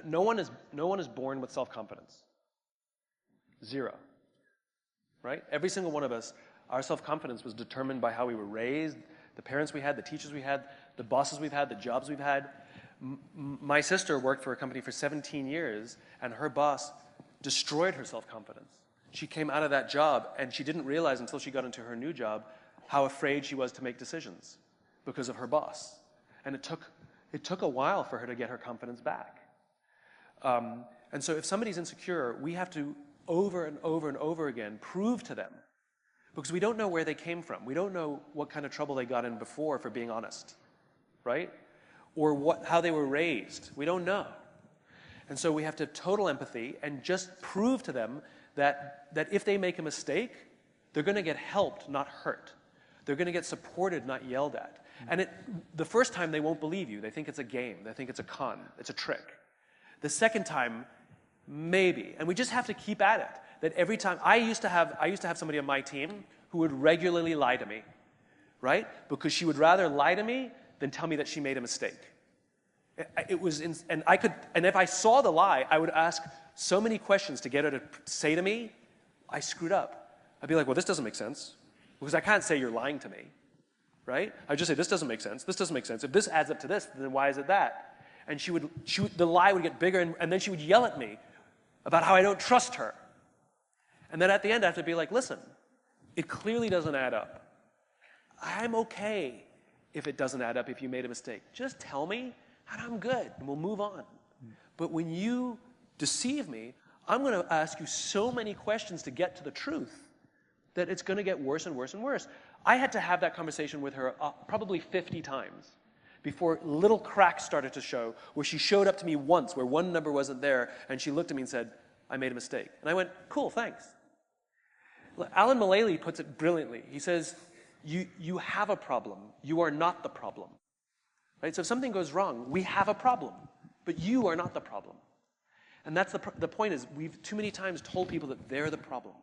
No one is born with self-confidence. Zero. Right? Every single one of us, our self-confidence was determined by how we were raised, the parents we had, the teachers we had, the bosses we've had, the jobs we've had. My sister worked for a company for 17 years, and her boss destroyed her self-confidence. She came out of that job, and she didn't realize until she got into her new job how afraid she was to make decisions because of her boss. And it took a while for her to get her confidence back. And so if somebody's insecure, we have to over and over and over again prove to them, because we don't know where they came from. We don't know what kind of trouble they got in before for being honest, right? Or how they were raised. We don't know. And so we have to have total empathy and just prove to them that if they make a mistake, they're going to get helped, not hurt. They're going to get supported, not yelled at. And the first time they won't believe you. They think it's a game. They think it's a con. It's a trick. The second time, maybe. And we just have to keep at it. That every time, I used to have somebody on my team who would regularly lie to me, right? Because she would rather lie to me than tell me that she made a mistake. And if I saw the lie, I would ask so many questions to get her to say to me, I screwed up. I'd be like, well, this doesn't make sense. Because I can't say you're lying to me, right? I'd just say, this doesn't make sense. This doesn't make sense. If this adds up to this, then why is it that? And the lie would get bigger, and then she would yell at me about how I don't trust her. And then at the end, I have to be like, listen, it clearly doesn't add up. I'm okay if it doesn't add up, if you made a mistake. Just tell me, and I'm good, and we'll move on. But when you deceive me, I'm going to ask you so many questions to get to the truth that it's going to get worse and worse and worse. I had to have that conversation with her probably 50 times before little cracks started to show, where she showed up to me once where one number wasn't there, and she looked at me and said, I made a mistake. And I went, cool, thanks. Alan Mulally puts it brilliantly. He says, you have a problem. You are not the problem. Right? So if something goes wrong, we have a problem, but you are not the problem. And that's the point is, we've too many times told people that they're the problem.